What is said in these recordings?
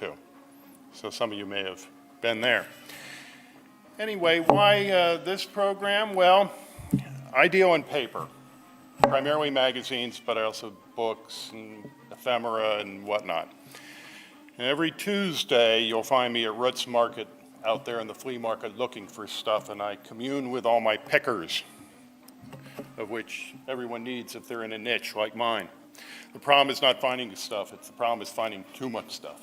II. So some of you may have been there. Anyway, why this program? Well, I deal in paper, primarily magazines, but also books and ephemera and whatnot. And every Tuesday, you'll find me at Roots Market out there in the flea market looking for stuff, and I commune with all my pickers, of which everyone needs if they're in a niche like mine. The problem is not finding the stuff, the problem is finding too much stuff.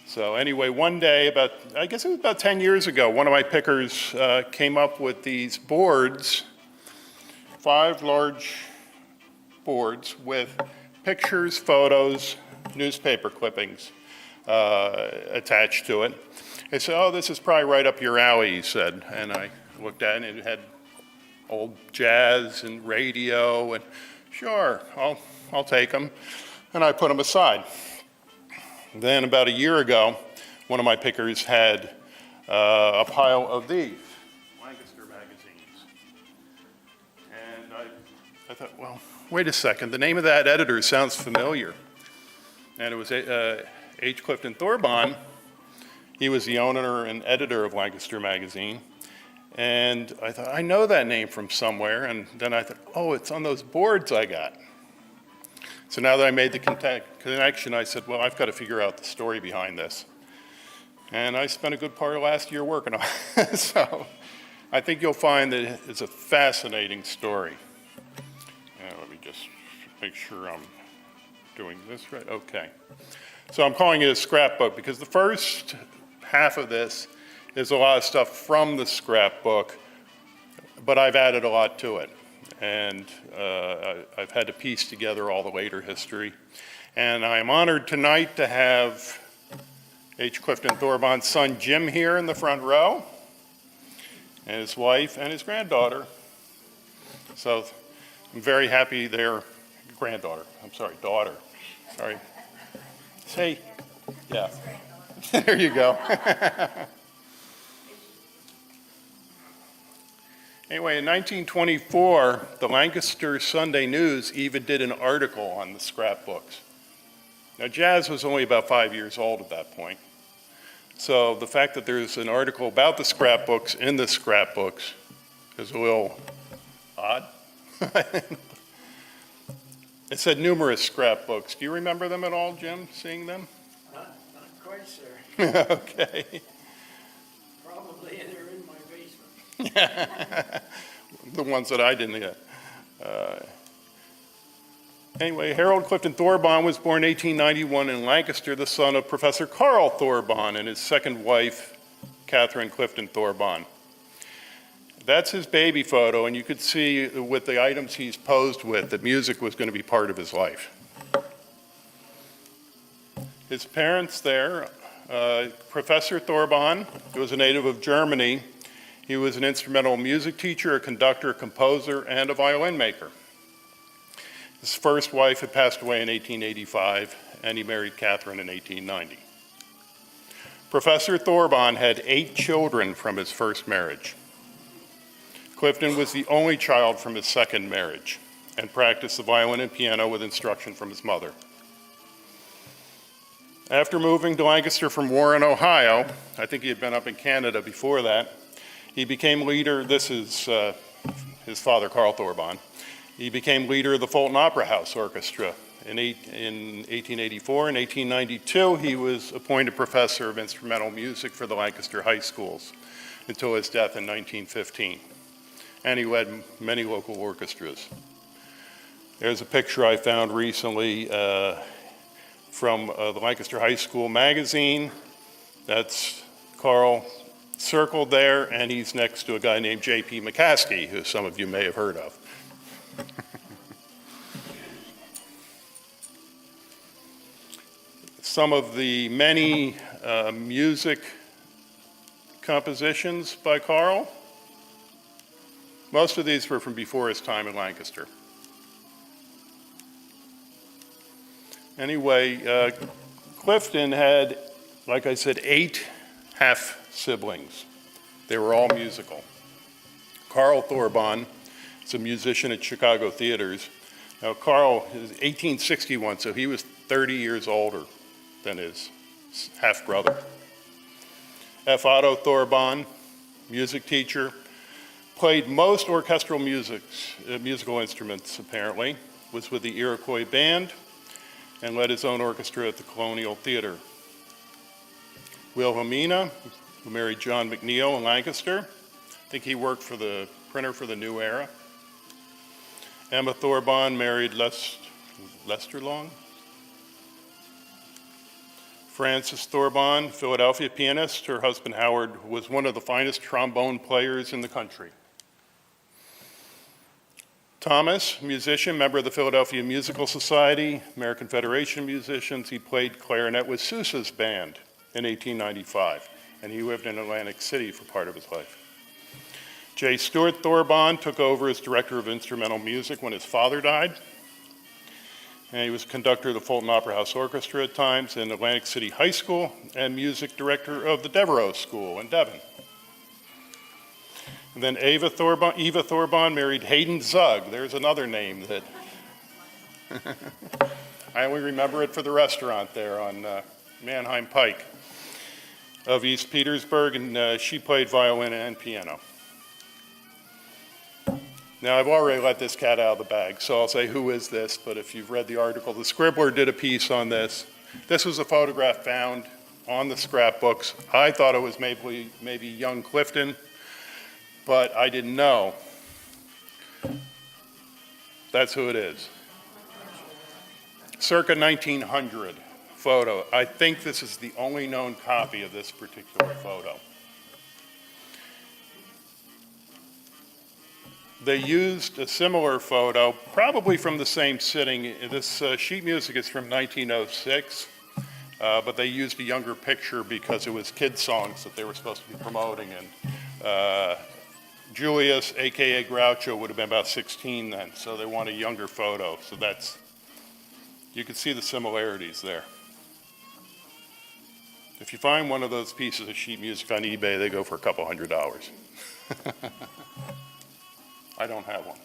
So anyway, one day, I guess it was about 10 years ago, one of my pickers came up with these boards, 5 large boards with pictures, photos, newspaper clippings attached to it. He said, oh, this is probably right up your alley, he said. And I looked at it, and it had old jazz and radio, and sure, I'll take them. And I put them aside. Then about a year ago, one of my pickers had a pile of these Lancaster magazines. And I thought, well, wait a second, the name of that editor sounds familiar. And it was H. Clifton Thorbahn. He was the owner and editor of Lancaster magazine. And I thought, I know that name from somewhere. And then I thought, oh, it's on those boards I got. So now that I made the connection, I said, well, I've got to figure out the story behind this. And I spent a good part of last year working on it. So I think you'll find that it's a fascinating story. Let me just make sure I'm doing this right. Okay. So I'm calling it a scrapbook because the first half of this is a lot of stuff from the scrapbook, but I've added a lot to it. And I've had to piece together all the later history. And I'm honored tonight to have H. Clifton Thorbahn's son Jim here in the front row, and his wife and his granddaughter. So I'm very happy they're daughter. Sorry. Say, yeah. There you go. Anyway, in 1924, the Lancaster Sunday News even did an article on the scrapbooks. Now, jazz was only about 5 years old at that point. So the fact that there's an article about the scrapbooks in the scrapbooks is a little odd. It said numerous scrapbooks. Do you remember them at all, Jim, seeing them? Not quite, sir. Okay. Probably they're in my basement. The ones that I didn't get. Anyway, Harold Clifton Thorbahn was born in 1891 in Lancaster, the son of Professor Carl Thorbahn and his second wife, Catherine Clifton Thorbahn. That's his baby photo, and you could see with the items he's posed with that music was going to be part of his life. His parents there, Professor Thorbahn, who was a native of Germany. He was an instrumental music teacher, a conductor, a composer, and a violin maker. His first wife had passed away in 1885, and he married Catherine in 1890. Professor Thorbahn had 8 children from his first marriage. Clifton was the only child from his second marriage and practiced the violin and piano with instruction from his mother. After moving to Lancaster from Warren, Ohio, I think he had been up in Canada before that, he became leader, this is his father, Carl Thorbahn. He became leader of the Fulton Opera House Orchestra. In 1884 and 1892, he was appointed professor of instrumental music for the Lancaster high schools until his death in 1915. And he led many local orchestras. There's a picture I found recently from the Lancaster High School magazine. That's Carl circled there, and he's next to a guy named J.P. McCaskey, who some of you may have heard of. Some of the many music compositions by Carl, most of these were from before his time in Lancaster. Anyway, Clifton had, like I said, 8 half-siblings. They were all musical. Carl Thorbahn is a musician at Chicago theaters. Now, Carl is 1861, so he was 30 years older than his half-brother. F. Otto Thorbahn, music teacher, played most orchestral musical instruments, apparently, was with the Iroquois Band, and led his own orchestra at the Colonial Theatre. Wilhelmina, who married John McNeil in Lancaster. I think he worked for the printer for the New Era. Emma Thorbahn married Lester Long. Frances Thorbahn, Philadelphia pianist. Her husband Howard was one of the finest trombone players in the country. Thomas, musician, member of the Philadelphia Musical Society, American Federation of Musicians. He played clarinet with Sousa's band in 1895, and he lived in Atlantic City for part of his life. J. Stuart Thorbahn took over as director of instrumental music when his father died, and he was conductor of the Fulton Opera House Orchestra at times in Atlantic City High School and music director of the Devereux School in Devon. And then Eva Thorbahn married Hayden Zugg. There's another name that I only remember it for the restaurant there on Manheim Pike of East Petersburg, and she played violin and piano. Now, I've already let this cat out of the bag, so I'll say who is this, but if you've read the article, the Scribbler did a piece on this. This was a photograph found on the scrapbooks. I thought it was maybe young Clifton, but I didn't know. That's who it is. Circa 1900 photo. I think this is the only known copy of this particular photo. They used a similar photo, probably from the same sitting. This sheet music is from 1906, but they used a younger picture because it was kids' songs that they were supposed to be promoting. And Julius, AKA Groucho, would have been about 16 then, so they want a younger photo. So you can see the similarities there. If you find one of those pieces of sheet music on eBay, they go for a couple $100. I don't have one.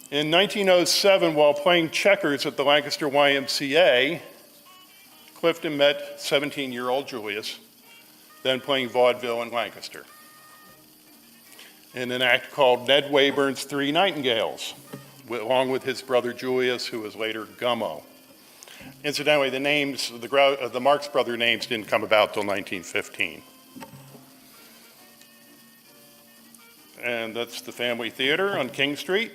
In 1907, while playing checkers at the Lancaster YMCA, Clifton met 17-year-old Julius, then playing vaudeville in Lancaster, in an act called Ned Wayburn's Three Nightingales, along with his brother Julius, who was later Gummo. Incidentally, the Marx brother names didn't come about till 1915. And that's the Family Theater on King Street.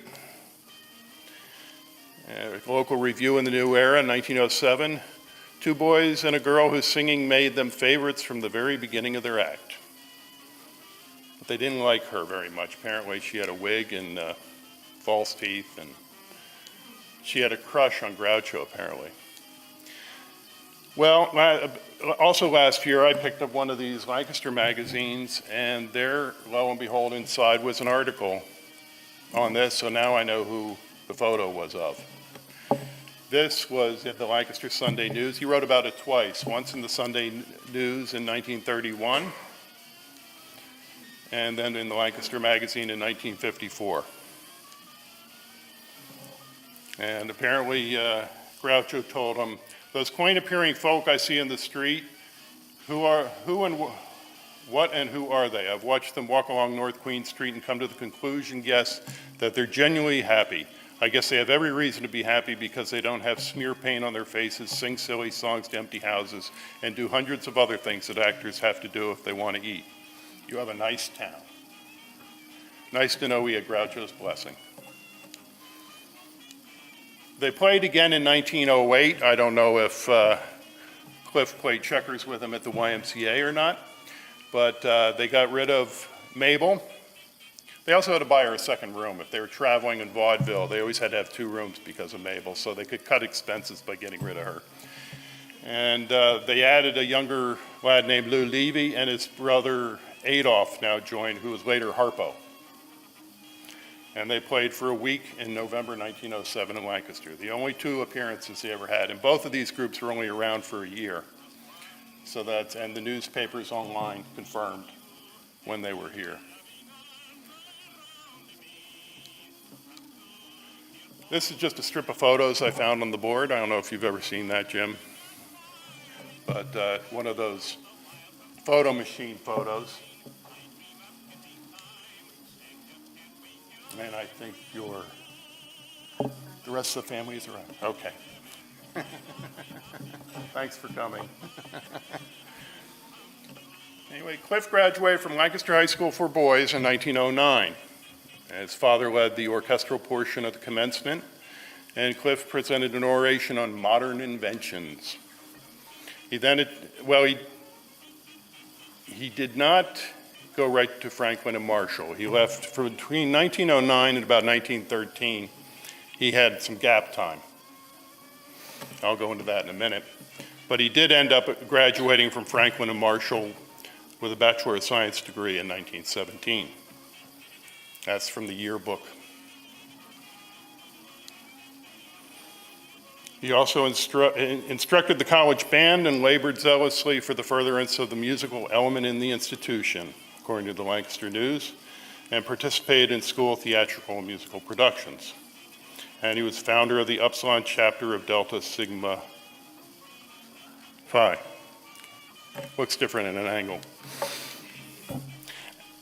A local review in the New Era in 1907. Two boys and a girl whose singing made them favorites from the very beginning of their act. But they didn't like her very much. Apparently she had a wig and false teeth, and she had a crush on Groucho, apparently. Well, also last year I picked up one of these Lancaster magazines, and there, lo and behold, inside was an article on this, so now I know who the photo was of. This was in the Lancaster Sunday News. He wrote about it twice, once in the Sunday News in 1931, and then in the Lancaster magazine in 1954. And apparently Groucho told him, "Those quaint appearing folk I see in the street, what and who are they? I've watched them walk along North Queen Street and come to the conclusion, yes, that they're genuinely happy. I guess they have every reason to be happy because they don't have smear paint on their faces, sing silly songs to empty houses, and do hundreds of other things that actors have to do if they want to eat. You have a nice town." Nice to know we had Groucho's blessing. They played again in 1908. I don't know if Cliff played checkers with him at the YMCA or not, but they got rid of Mabel. They also had to buy her a second room. If they were traveling in vaudeville, they always had to have two rooms because of Mabel, so they could cut expenses by getting rid of her. And they added a younger lad named Lou Levy, and his brother Adolph now joined, who was later Harpo. And they played for a week in November 1907 in Lancaster, the only two appearances they ever had. And both of these groups were only around for a year. So and the newspapers online confirmed when they were here. This is just a strip of photos I found on the board. I don't know if you've ever seen that, Jim. but one of those photo machine photos. And I think the rest of the family is around. Okay. Thanks for coming. Anyway, Cliff graduated from Lancaster High School for Boys in 1909. His father led the orchestral portion of the commencement, and Cliff presented an oration on modern inventions. He then, he did not go right to Franklin and Marshall. He left for between 1909 and about 1913. He had some gap time. I'll go into that in a minute. But he did end up graduating from Franklin and Marshall with a Bachelor of Science degree in 1917. That's from the yearbook. He also instructed the college band and labored zealously for the furtherance of the musical element in the institution, according to the Lancaster News, and participated in school theatrical and musical productions. And he was founder of the Upsilon chapter of Delta Sigma Phi. Looks different in an angle.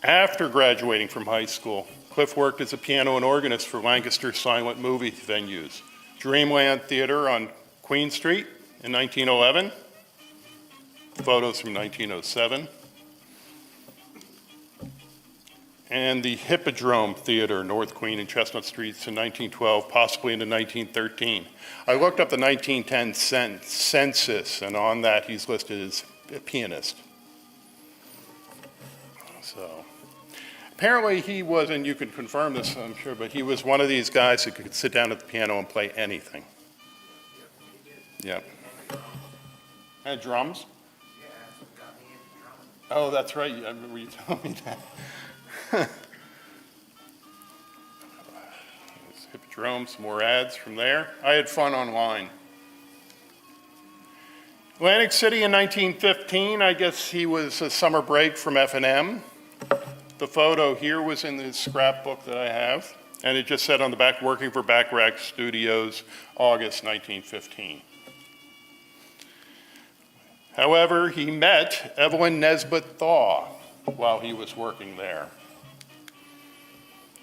After graduating from high school, Cliff worked as a piano and organist for Lancaster silent movie venues. Dreamland Theatre on Queen Street in 1911. Photos from 1907. And the Hippodrome Theater, North Queen and Chestnut Streets in 1912, possibly into 1913. I looked up the 1910 census, and on that he's listed as a pianist. So, apparently he was, and you can confirm this, I'm sure, but he was one of these guys who could sit down at the piano and play anything. Yep. And drums? Yeah, that's what got me into drumming. Oh, that's right, I remember you telling me that. Hippodrome, some more ads from there. I had fun online. Atlantic City in 1915, I guess he was a summer break from F&M. The photo here was in the scrapbook that I have, and it just said on the back, working for Backrack Studios, August 1915. However, he met Evelyn Nesbitt Thaw while he was working there.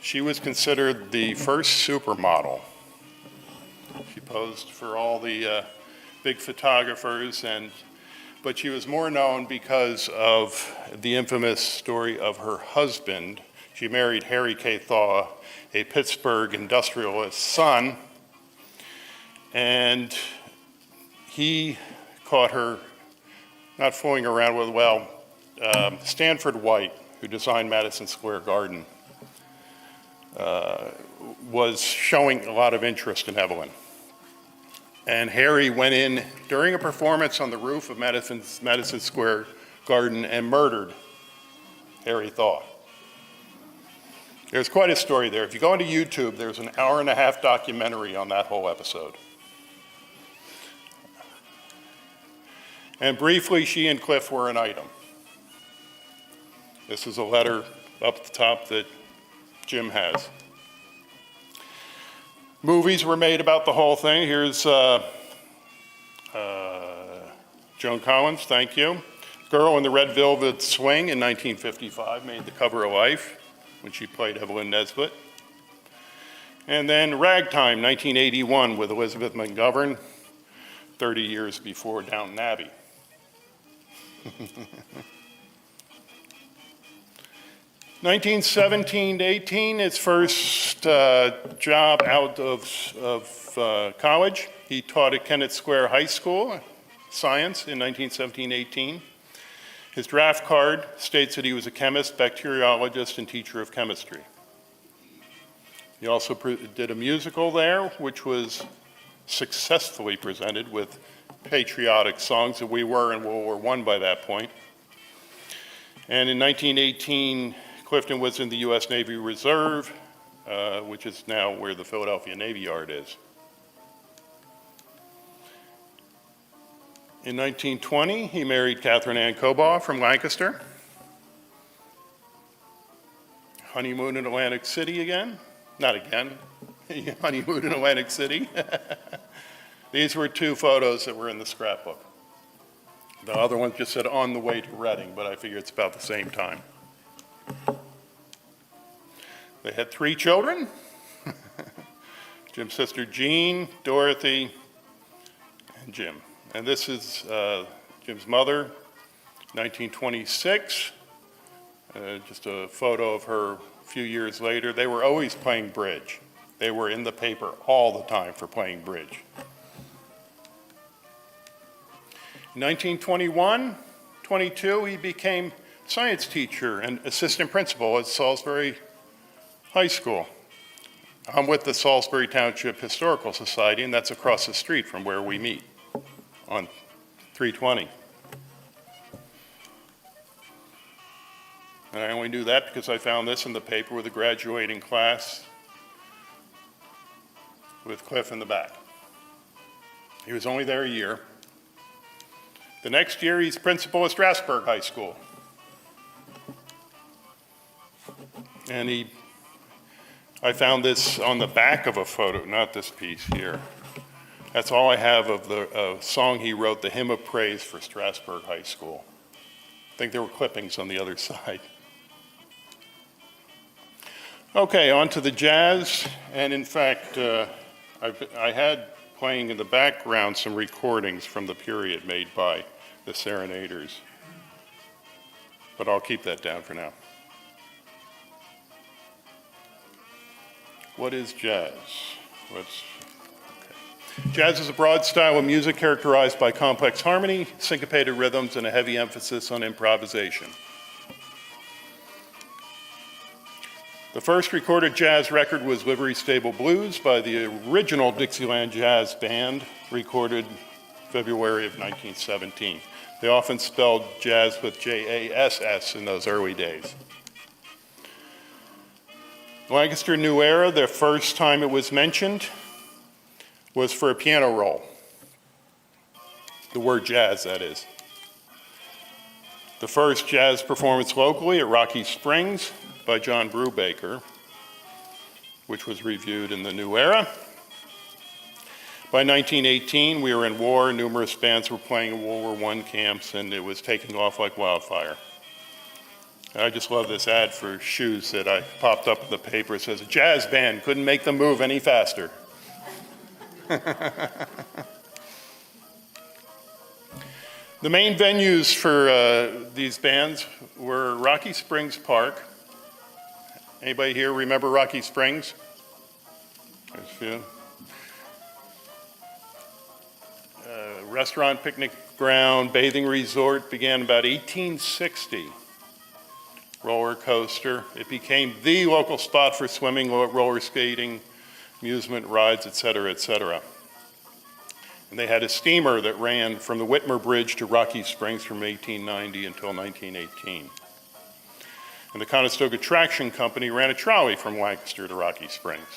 She was considered the first supermodel. She posed for all the big photographers, but she was more known because of the infamous story of her husband. She married Harry K. Thaw, a Pittsburgh industrialist's son, and he caught her not fooling around with, Stanford White, who designed Madison Square Garden, was showing a lot of interest in Evelyn. And Harry went in during a performance on the roof of Madison Square Garden and murdered Harry Thaw. There's quite a story there. If you go into YouTube, there's an hour-and-a-half documentary on that whole episode. And briefly, she and Cliff were an item. This is a letter up at the top that Jim has. Movies were made about the whole thing. Here's Joan Collins, thank you. Girl in the Red Velvet Swing in 1955 made the cover of Life when she played Evelyn Nesbitt. And then Ragtime, 1981 with Elizabeth McGovern, 30 years before Downton Abbey. 1917 to 18, his first job out of college. He taught at Kennett Square High School, science, in 1917-18. His draft card states that he was a chemist, bacteriologist, and teacher of chemistry. He also did a musical there, which was successfully presented with patriotic songs that we were in World War I by that point. And in 1918, Clifton was in the U.S. Navy Reserve, which is now where the Philadelphia Navy Yard is. In 1920, he married Catherine Ann Cobaugh from Lancaster. Honeymoon in Atlantic City again. Not again, honeymoon in Atlantic City. These were two photos that were in the scrapbook. The other one just said on the way to Reading, but I figure it's about the same time. They had 3 children. Jim's sister Jean, Dorothy, and Jim. And this is Jim's mother, 1926. Just a photo of her a few years later. They were always playing bridge. They were in the paper all the time for playing bridge. In 1921-22, he became science teacher and assistant principal at Salisbury High School. I'm with the Salisbury Township Historical Society, and that's across the street from where we meet on 320. And I only knew that because I found this in the paper with a graduating class with Cliff in the back. He was only there a year. The next year, he's principal at Strasburg High School. And I found this on the back of a photo, not this piece here. That's all I have of the song he wrote, the Hymn of Praise for Strasburg High School. I think there were clippings on the other side. Okay, on to the jazz. And in fact, I had playing in the background some recordings from the period made by the Serenaders. But I'll keep that down for now. What is jazz? Jazz is a broad style of music characterized by complex harmony, syncopated rhythms, and a heavy emphasis on improvisation. The first recorded jazz record was Livery Stable Blues by the original Dixieland Jazz Band, recorded February of 1917. They often spelled jazz with J-A-S-S in those early days. Lancaster New Era, the first time it was mentioned, was for a piano roll. The word jazz, that is. The first jazz performance locally at Rocky Springs by John Brubaker, which was reviewed in the New Era. By 1918, we were in war. Numerous bands were playing in World War I camps, and it was taking off like wildfire. I just love this ad for shoes that I popped up in the paper. It says, a jazz band couldn't make them move any faster. The main venues for these bands were Rocky Springs Park. Anybody here remember Rocky Springs? There's a few. Restaurant, picnic ground, bathing resort began about 1860. Roller coaster. It became the local spot for swimming, roller skating, amusement rides, et cetera, et cetera. And they had a steamer that ran from the Whitmer Bridge to Rocky Springs from 1890 until 1918. And the Conestoga Traction Company ran a trolley from Lancaster to Rocky Springs.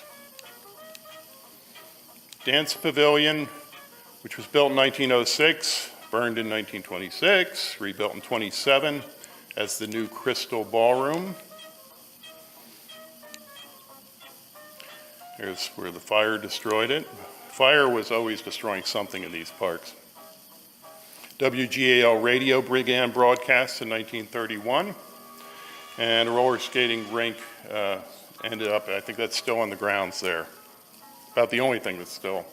Dance Pavilion, which was built in 1906, burned in 1926, rebuilt in 27 as the new Crystal Ballroom. Here's where the fire destroyed it. Fire was always destroying something in these parks. WGAL radio began broadcasts in 1931, and a roller skating rink ended up, I think that's still on the grounds there. About the only thing that's still.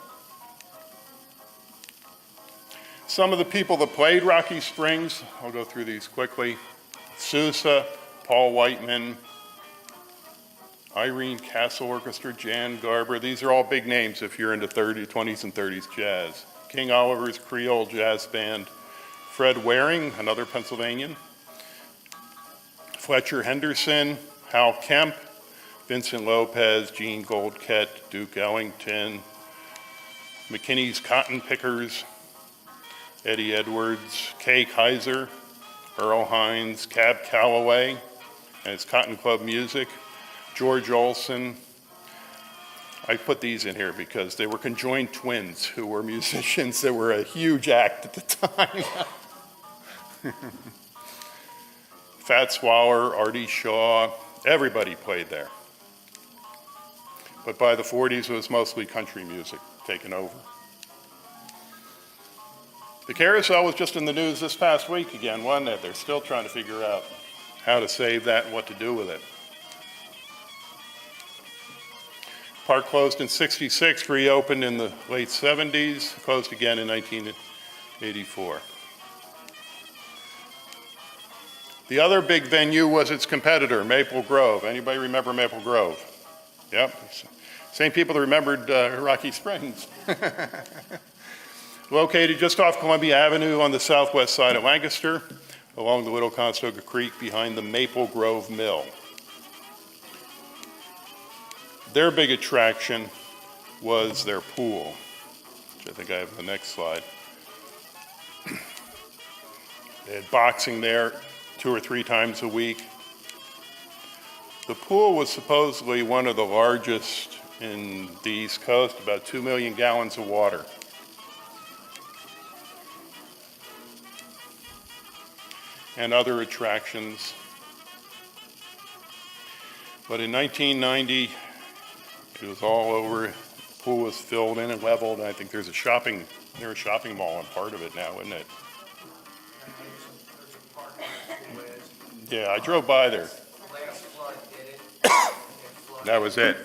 Some of the people that played Rocky Springs, I'll go through these quickly. Sousa, Paul Whiteman, Irene Castle Orchestra, Jan Garber. These are all big names if you're into 20s and 30s jazz. King Oliver's Creole Jazz Band, Fred Waring, another Pennsylvanian, Fletcher Henderson, Hal Kemp, Vincent Lopez, Gene Goldkett, Duke Ellington, McKinney's Cotton Pickers, Eddie Edwards, Kay Kaiser, Earl Hines, Cab Calloway, and his Cotton Club Music, George Olson. I put these in here because they were conjoined twins who were musicians that were a huge act at the time. Fats Waller, Artie Shaw, everybody played there. But by the 40s, it was mostly country music taken over. The carousel was just in the news this past week again, wasn't it? They're still trying to figure out how to save that and what to do with it. Park closed in '66, reopened in the late '70s, closed again in 1984. The other big venue was its competitor, Maple Grove. Anybody remember Maple Grove? Yep. Same people that remembered Rocky Springs. Located just off Columbia Avenue on the southwest side of Lancaster, along the Little Conestoga Creek behind the Maple Grove Mill. Their big attraction was their pool, which I think I have the next slide. They had boxing there 2 or 3 times a week. The pool was supposedly one of the largest in the East Coast, about 2 million gallons of water. And other attractions. But in 1990, it was all over. The pool was filled in and leveled. I think there's a shopping mall on part of it now, isn't it? Yeah, I drove by there. That was it.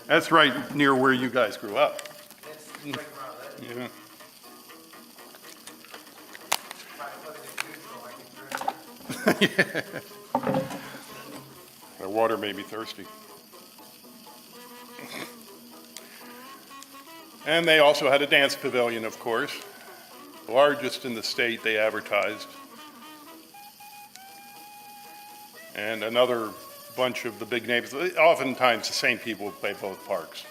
That's right near where you guys grew up. Yeah. The water made me thirsty. And they also had a dance pavilion, of course, the largest in the state they advertised. And another bunch of the big names, oftentimes the same people who play both parks.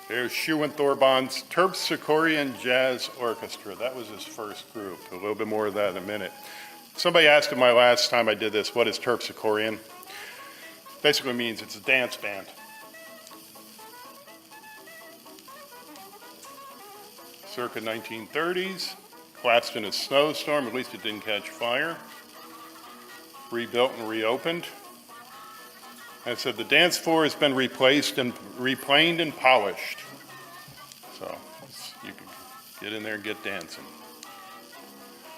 There's Fulton Thorbhahn's Terpsichorean Jazz Orchestra. That was his first group. A little bit more of that in a minute. Somebody asked me my last time I did this, what is Terpsichorean? Basically means it's a dance band. Circa 1930s, collapsed in a snowstorm, at least it didn't catch fire. Rebuilt and reopened. I said the dance floor has been replaced and replaned and polished. So you can get in there and get dancing.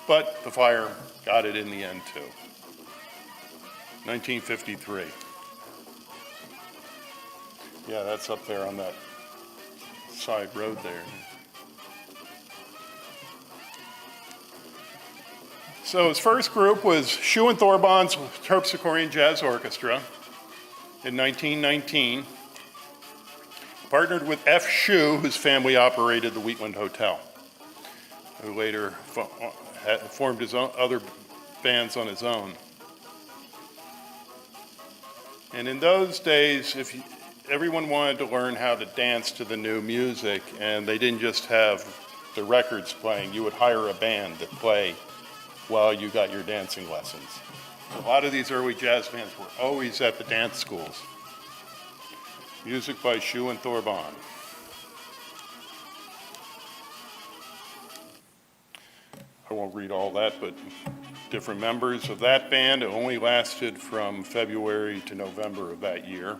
But the fire got it in the end too. 1953. Yeah, that's up there on that side road there. So his first group was Fulton Thorbhahn's Terpsichorean Jazz Orchestra in 1919. Partnered with F. Shue, whose family operated the Wheatland Hotel, who later formed his own other bands on his own. And in those days, everyone wanted to learn how to dance to the new music, and they didn't just have the records playing. You would hire a band to play while you got your dancing lessons. A lot of these early jazz bands were always at the dance schools. Music by Fulton Thorbahn. I won't read all that, but different members of that band. It only lasted from February to November of that year.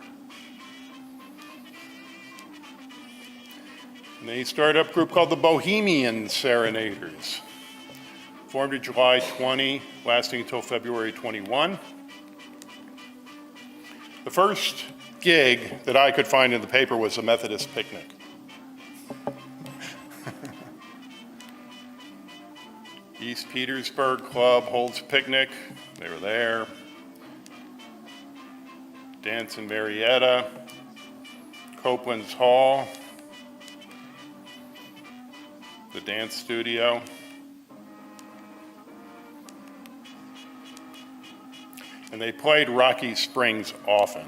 And they started up a group called the Bohemian Serenaders. Formed in July 20, lasting until February 21. The first gig that I could find in the paper was a Methodist picnic. East Petersburg Club holds a picnic. They were there. Dance in Marietta. Copeland's Hall. The dance studio. And they played Rocky Springs often.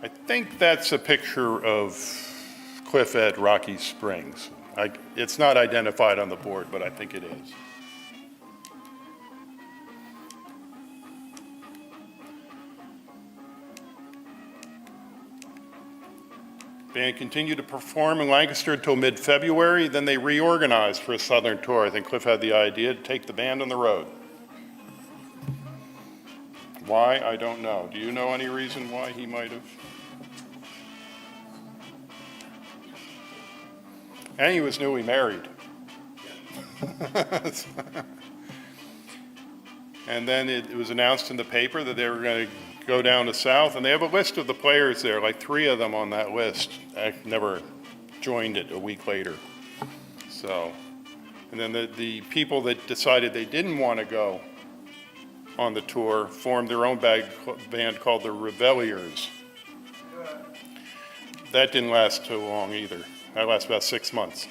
I think that's a picture of Cliff at Rocky Springs. It's not identified on the board, but I think it is. Band continued to perform in Lancaster until mid-February, then they reorganized for a southern tour. I think Cliff had the idea to take the band on the road. Why? I don't know. Do you know any reason why he might have? And he was newly married. And then it was announced in the paper that they were going to go down to South, and they have a list of the players there, like 3 of them on that list. I never joined it a week later. So, and then the people that decided they didn't want to go on the tour formed their own band called the Revelliers. That didn't last too long either. That lasted about 6 months.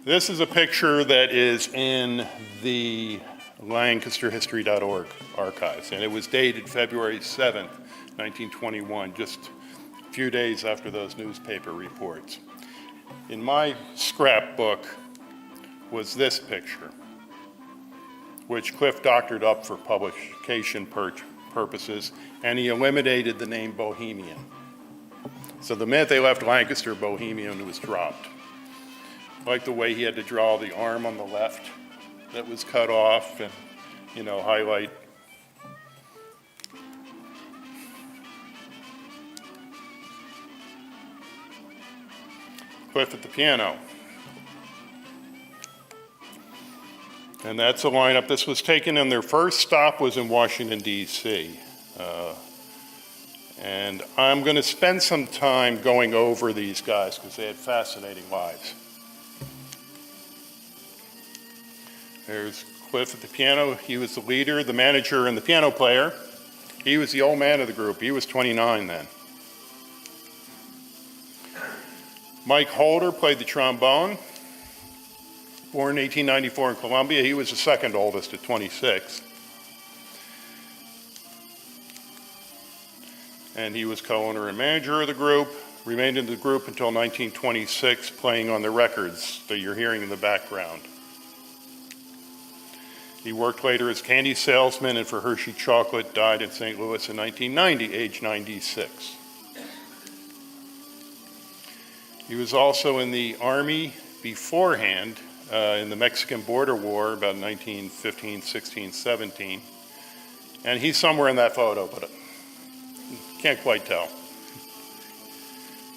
This is a picture that is in the LancasterHistory.org archives, and it was dated February 7th, 1921, just a few days after those newspaper reports. In my scrapbook was this picture, which Cliff doctored up for publication purposes, and he eliminated the name Bohemian. So the minute they left Lancaster, Bohemian was dropped. I like the way he had to draw the arm on the left that was cut off and, highlight. Cliff at the piano. And that's a lineup. This was taken, and their first stop was in Washington, D.C. And I'm going to spend some time going over these guys because they had fascinating lives. There's Cliff at the piano. He was the leader, the manager, and the piano player. He was the old man of the group. He was 29 then. Mike Holder played the trombone. Born in 1894 in Columbia. He was the second oldest at 26. And he was co-owner and manager of the group, remained in the group until 1926, playing on the records that you're hearing in the background. He worked later as candy salesman and for Hershey Chocolate, died in St. Louis in 1990, age 96. He was also in the Army beforehand, in the Mexican border war, about 1915, 16, 17. And he's somewhere in that photo, but can't quite tell.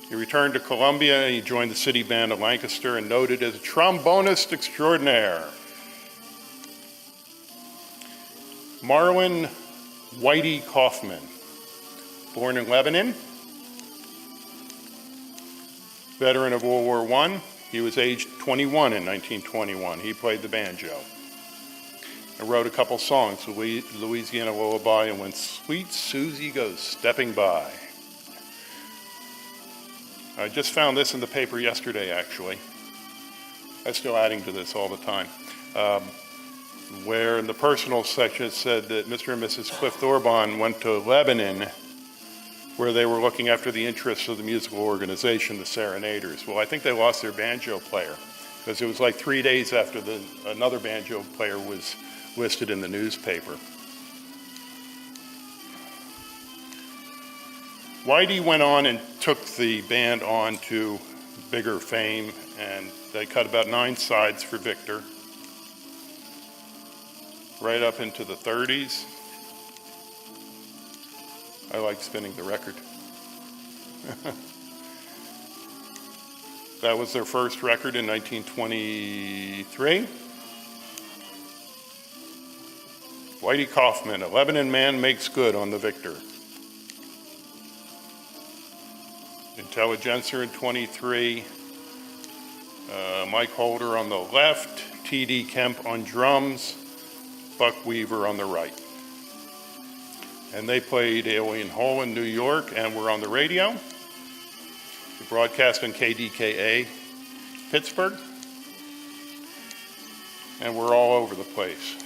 He returned to Columbia and he joined the city band of Lancaster and noted as a trombonist extraordinaire. Marlon Whitey Kaufman, born in Lebanon, veteran of World War I. He was aged 21 in 1921. He played the banjo. I wrote a couple songs, Louisiana Lullaby and When Sweet Susie Goes Stepping By. I just found this in the paper yesterday, actually. I'm still adding to this all the time. Where in the personal section it said that Mr. and Mrs. Cliff Thorbahn went to Lebanon where they were looking after the interests of the musical organization, the Serenaders. Well, I think they lost their banjo player because it was like 3 days after another banjo player was listed in the newspaper. Whitey went on and took the band on to bigger fame, and they cut about 9 sides for Victor, right up into the 30s. I like spinning the record. That was their first record in 1923. Whitey Kaufman, a Lebanon man makes good on the Victor. Intelligencer in 23. Mike Holder on the left, T.D. Kemp on drums, Buck Weaver on the right. And they played Alien Hole in New York and were on the radio. They broadcast on KDKA, Pittsburgh. And we're all over the place.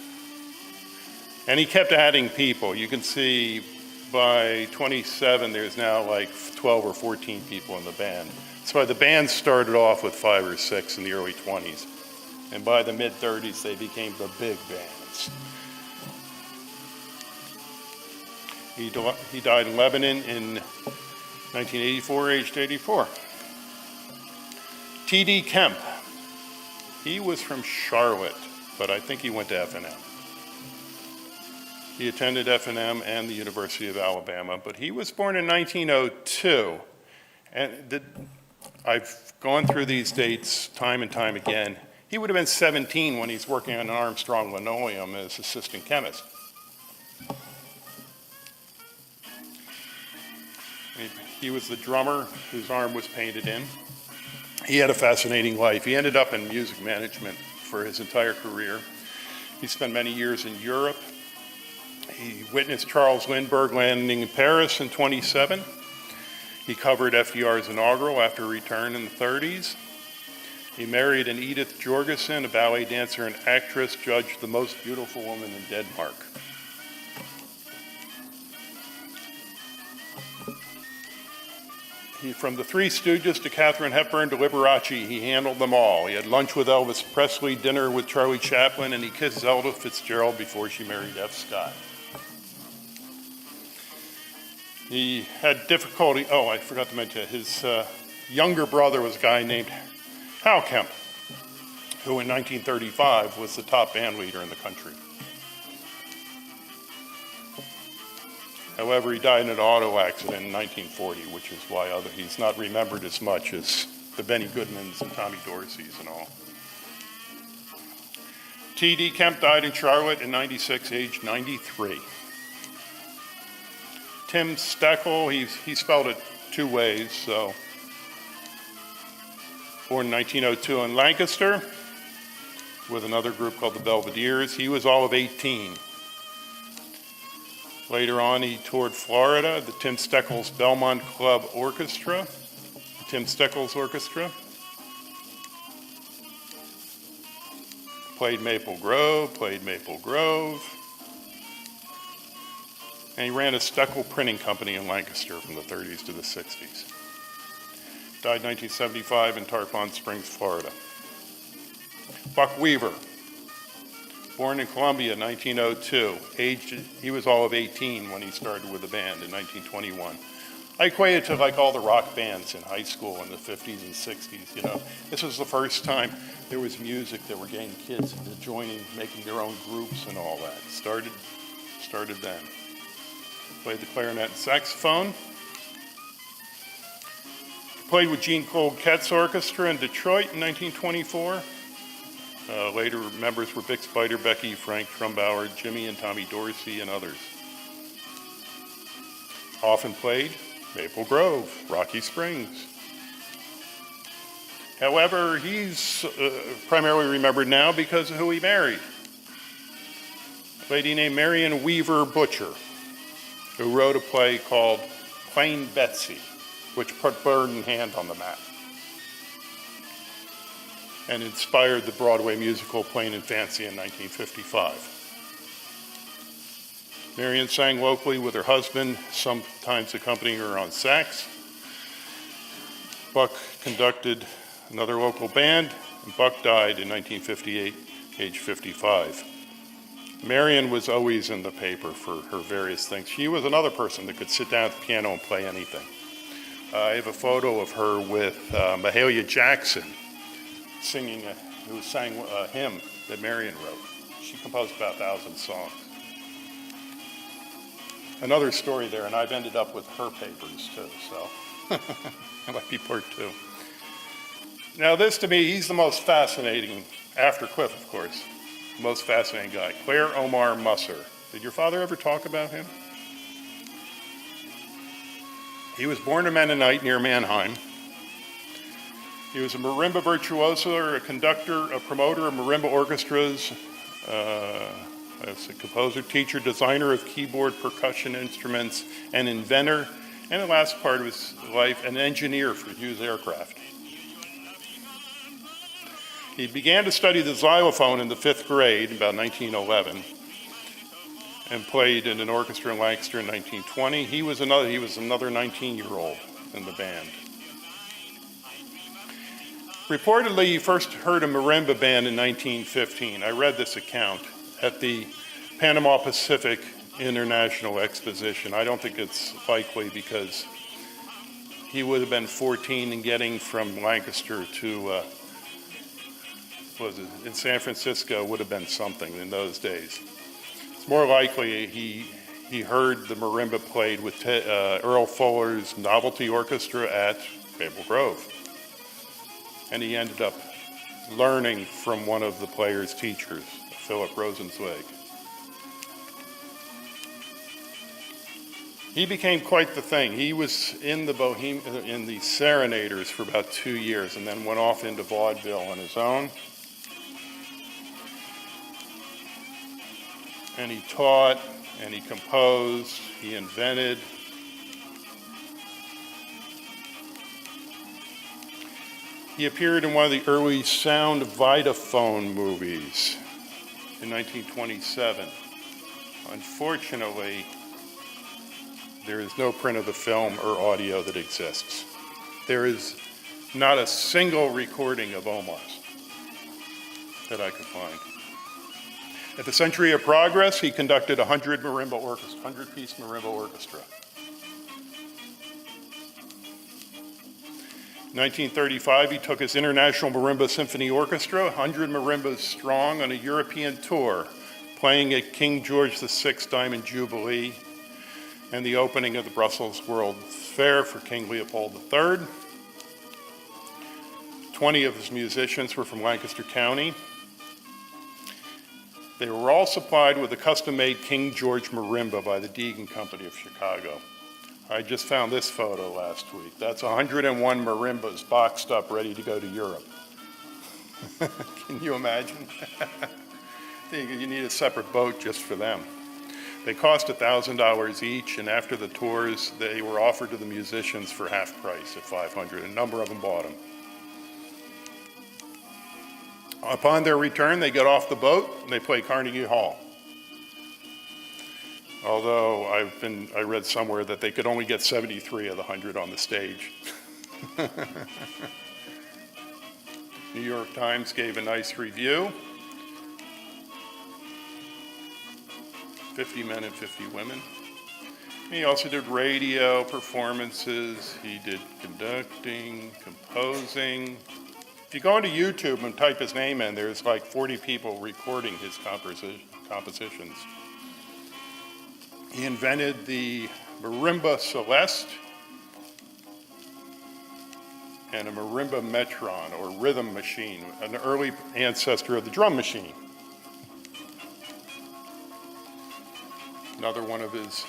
And he kept adding people. You can see by 27, there's now like 12 or 14 people in the band. So the band started off with 5 or 6 in the early 20s. And by the mid-30s, they became the big bands. He died in Lebanon in 1984, aged 84. T.D. Kemp. He was from Charlotte, but I think he went to F&M. He attended F&M and the University of Alabama, but he was born in 1902. And I've gone through these dates time and time again. He would have been 17 when he's working on an Armstrong linoleum as assistant chemist. He was the drummer whose arm was painted in. He had a fascinating life. He ended up in music management for his entire career. He spent many years in Europe. He witnessed Charles Lindbergh landing in Paris in 27. He covered FDR's inaugural after a return in the 30s. He married an Edith Jorgensen, a ballet dancer and actress, judged the most beautiful woman in Denmark. From the Three Stooges to Katharine Hepburn to Liberace, he handled them all. He had lunch with Elvis Presley, dinner with Charlie Chaplin, and he kissed Zelda Fitzgerald before she married F. Scott. He had difficulty, I forgot to mention, his younger brother was a guy named Hal Kemp, who in 1935 was the top band leader in the country. However, he died in an auto accident in 1940, which is why he's not remembered as much as the Benny Goodmans and Tommy Dorseys and all. T.D. Kemp died in Charlotte in 96, aged 93. Tim Steckel, he spelled it two ways, so born in 1902 in Lancaster with another group called the Belvederes. He was all of 18. Later on, he toured Florida, the Tim Steckles Belmont Club Orchestra, the Tim Steckles Orchestra. Played Maple Grove. And he ran a Steckel printing company in Lancaster from the 30s to the 60s. Died 1975 in Tarpon Springs, Florida. Buck Weaver, born in Columbia, 1902. He was all of 18 when he started with the band in 1921. I equate it to like all the rock bands in high school in the 50s and 60s, you know. This was the first time there was music that were getting kids into joining, making their own groups and all that. Started then. Played the clarinet and saxophone. Played with Gene Goldket's orchestra in Detroit in 1924. Later members were Bix Beiderbecke, Frank Trumbauer, Jimmy and Tommy Dorsey, and others. Often played Maple Grove, Rocky Springs. However, he's primarily remembered now because of who he married. A lady named Marion Weaver Butcher, who wrote a play called Plain Betsy, which put Bird in Hand on the map and inspired the Broadway musical Plain and Fancy in 1955. Marion sang locally with her husband, sometimes accompanying her on sax. Buck conducted another local band, and Buck died in 1958, age 55. Marion was always in the paper for her various things. She was another person that could sit down at the piano and play anything. I have a photo of her with Mahalia Jackson singing, who sang a hymn that Marion wrote. She composed about 1,000 songs. Another story there, and I've ended up with her papers too, so that might be part two. Now this to me, he's the most fascinating, after Cliff of course, most fascinating guy, Claire Omar Musser. Did your father ever talk about him? He was born a Mennonite near Mannheim. He was a marimba virtuoso, a conductor, a promoter of marimba orchestras, a composer, teacher, designer of keyboard, percussion instruments, an inventor, and the last part of his life, an engineer for Hughes Aircraft. He began to study the xylophone in the 5th grade, about 1911, and played in an orchestra in Lancaster in 1920. He was another 19-year-old in the band. Reportedly, he first heard a marimba band in 1915. I read this account at the Panama Pacific International Exposition. I don't think it's likely because he would have been 14 and getting from Lancaster to, in San Francisco would have been something in those days. It's more likely he heard the marimba played with Earl Fuller's Novelty Orchestra at Maple Grove. and he ended up learning from one of the player's teachers, Philip Rosenzweig. He became quite the thing. He was in the Serenaders for about 2 years and then went off into vaudeville on his own. And he taught, and he composed, he invented. He appeared in one of the early sound Vitaphone movies in 1927. Unfortunately, there is no print of the film or audio that exists. There is not a single recording of Omar's that I could find. At the Century of Progress, he conducted a 100-piece marimba orchestra. In 1935, he took his International Marimba Symphony Orchestra, 100 marimbas strong, on a European tour, playing at King George VI Diamond Jubilee and the opening of the Brussels World Fair for King Leopold III. 20 of his musicians were from Lancaster County. They were all supplied with a custom-made King George marimba by the Deegan Company of Chicago. I just found this photo last week. That's 101 marimbas boxed up, ready to go to Europe. Can you imagine? You need a separate boat just for them. They cost $1,000 each, and after the tours, they were offered to the musicians for half price at $500. A number of them bought them. Upon their return, they get off the boat and they play Carnegie Hall. Although I read somewhere that they could only get 73 of the 100 on the stage. New York Times gave a nice review. 50 men and 50 women. He also did radio performances. He did conducting, composing. If you go into YouTube and type his name in, there's like 40 people recording his compositions. He invented the marimba celeste and a marimba metron, or rhythm machine, an early ancestor of the drum machine. Another one of his.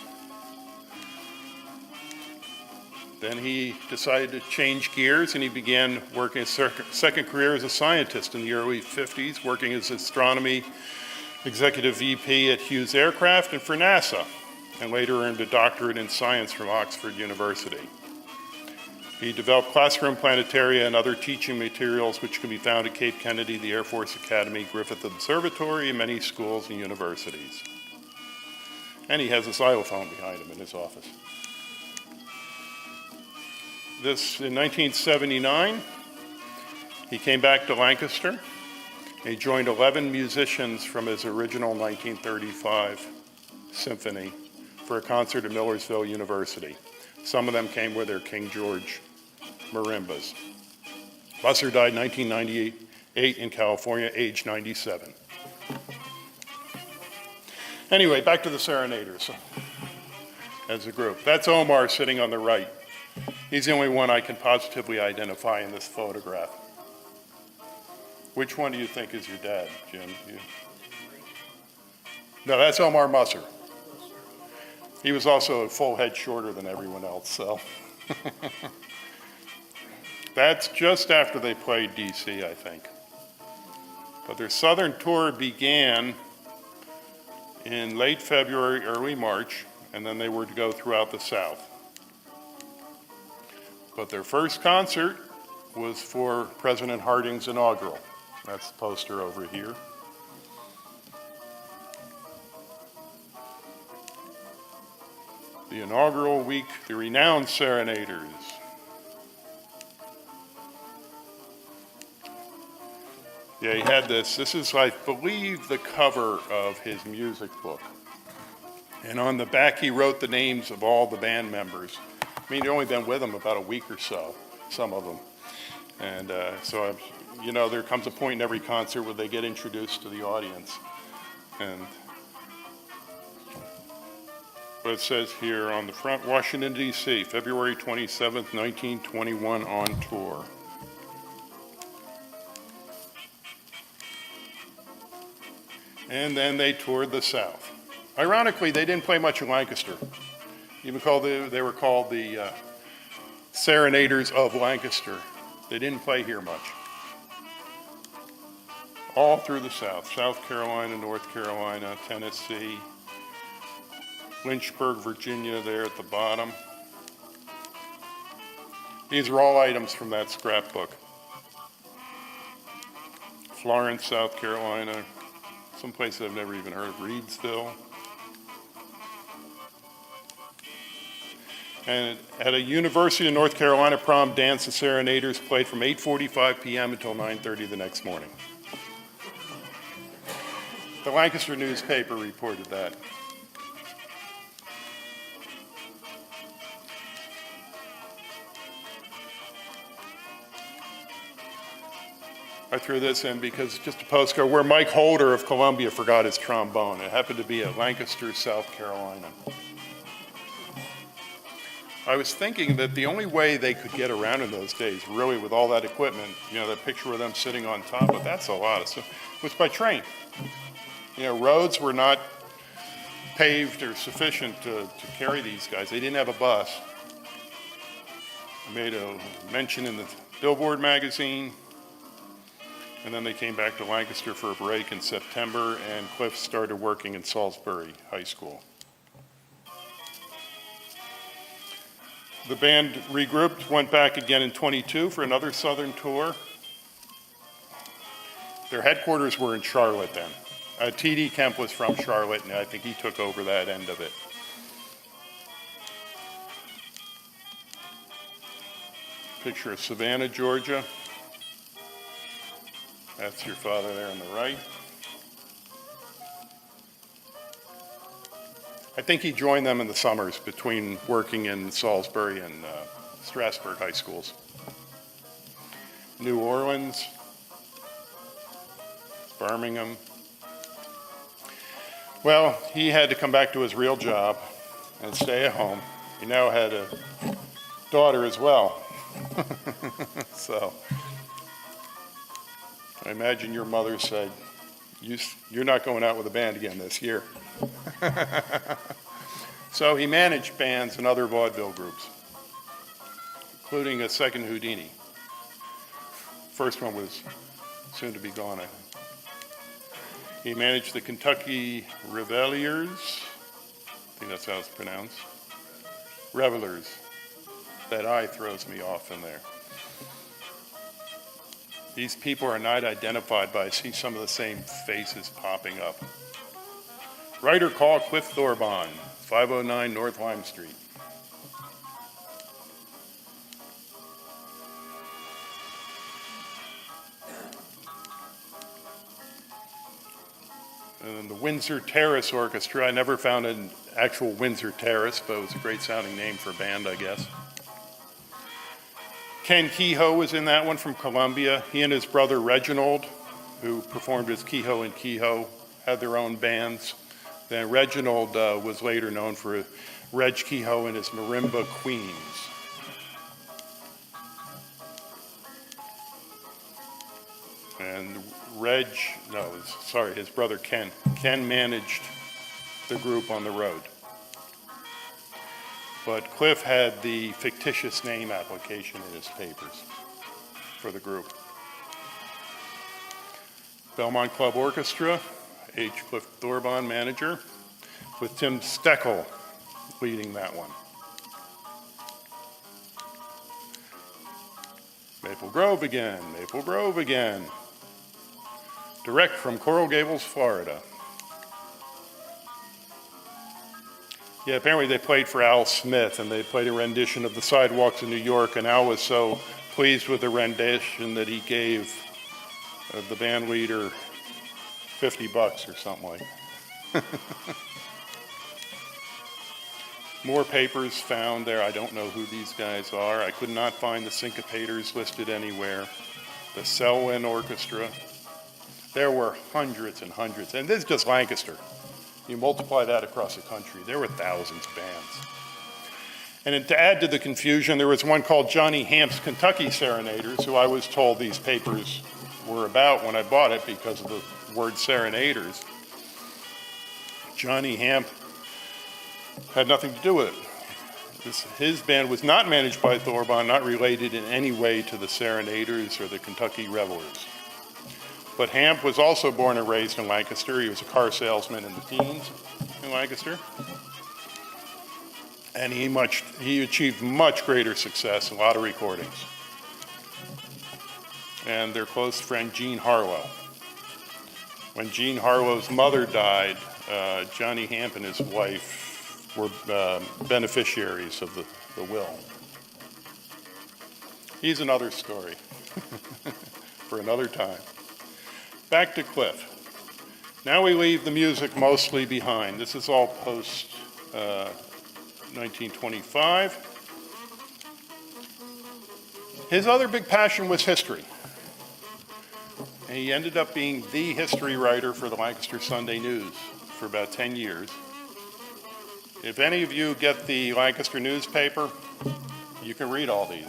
Then he decided to change gears and he began working his second career as a scientist in the early 50s, working as astronomy executive VP at Hughes Aircraft and for NASA, and later earned a doctorate in science from Oxford University. He developed classroom planetaria and other teaching materials which can be found at Cape Kennedy, the Air Force Academy, Griffith Observatory, and many schools and universities. And he has a xylophone behind him in his office. In 1979, he came back to Lancaster, and he joined 11 musicians from his original 1935 symphony for a concert at Millersville University. Some of them came with their King George marimbas. Busser died in 1998 in California, age 97. Anyway, back to the Serenaders as a group. That's Omar sitting on the right. He's the only one I can positively identify in this photograph. Which one do you think is your dad, Jim? No, that's Omar Musser. He was also a full head shorter than everyone else, so. That's just after they played DC, I think. But their southern tour began in late February, early March, and then they were to go throughout the South. But their first concert was for President Harding's inaugural. That's the poster over here. The inaugural week, the renowned Serenaders. Yeah, he had this. This is, I believe, the cover of his music book. And on the back, he wrote the names of all the band members. I mean, he'd only been with them about a week or so, some of them. And so, there comes a point in every concert where they get introduced to the audience. And what it says here on the front, Washington, D.C., February 27th, 1921, on tour. And then they toured the South. Ironically, they didn't play much in Lancaster. They were called the Serenaders of Lancaster. They didn't play here much. All through the South, South Carolina, North Carolina, Tennessee, Lynchburg, Virginia there at the bottom. These are all items from that scrapbook. Florence, South Carolina, some place I've never even heard of, Reedsville. And at a University of North Carolina prom dance, the Serenaders played from 8:45 p.m. until 9:30 the next morning. The Lancaster newspaper reported that. I threw this in because just a postcard where Mike Holder of Columbia forgot his trombone. It happened to be at Lancaster, South Carolina. I was thinking that the only way they could get around in those days, really with all that equipment, that picture of them sitting on top, but that's a lot of stuff, was by train. Roads were not paved or sufficient to carry these guys. They didn't have a bus. I made a mention in the Billboard magazine. And then they came back to Lancaster for a break in September, and Cliff started working in Salisbury High School. The band regrouped, went back again in 22 for another Southern tour. Their headquarters were in Charlotte then. T.D. Kemp was from Charlotte, and I think he took over that end of it. Picture of Savannah, Georgia. That's your father there on the right. I think he joined them in the summers between working in Salisbury and Strasburg high schools. New Orleans, Birmingham. Well, he had to come back to his real job and stay at home. He now had a daughter as well. So I imagine your mother said, you're not going out with a band again this year. So he managed bands and other vaudeville groups, including a second Houdini. First one was soon to be gone, I think. He managed the Kentucky Revelers. I think that's how it's pronounced. Revelers. That I throws me off in there. These people are not identified, but I see some of the same faces popping up. Write or call Clifton Thorbahn, 509 North Lime Street. And the Windsor Terrace Orchestra. I never found an actual Windsor Terrace, but it was a great sounding name for a band, I guess. Ken Kehoe was in that one from Columbia. He and his brother Reginald, who performed as Kehoe and Kehoe, had their own bands. Then Reginald was later known for Reg Kehoe and his Marimba Queens. And his brother Ken. Ken managed the group on the road. But Cliff had the fictitious name application in his papers for the group. Belmont Club Orchestra, H. Clifton Thorbahn, manager, with Tim Steckel leading that one. Maple Grove again. Direct from Coral Gables, Florida. Yeah, apparently they played for Al Smith, and they played a rendition of The Sidewalks of New York, and Al was so pleased with the rendition that he gave the band leader $50 or something like that. More papers found there. I don't know who these guys are. I could not find the Syncopators listed anywhere. The Selwyn Orchestra. There were hundreds and hundreds, and this is just Lancaster. You multiply that across the country, there were thousands of bands. And to add to the confusion, there was one called Johnny Hamp's Kentucky Serenaders, who I was told these papers were about when I bought it because of the word Serenaders. Johnny Hamp had nothing to do with it. His band was not managed by Thorbahn, not related in any way to the Serenaders or the Kentucky Revelers. But Hamp was also born and raised in Lancaster. He was a car salesman in the teens in Lancaster. And he achieved much greater success, a lot of recordings. And their close friend, Jean Harlow. When Jean Harlow's mother died, Johnny Hamp and his wife were beneficiaries of the will. He's another story for another time. Back to Cliff. Now we leave the music mostly behind. This is all post 1925. His other big passion was history. And he ended up being the history writer for the Lancaster Sunday News for about 10 years. If any of you get the Lancaster newspaper, you can read all these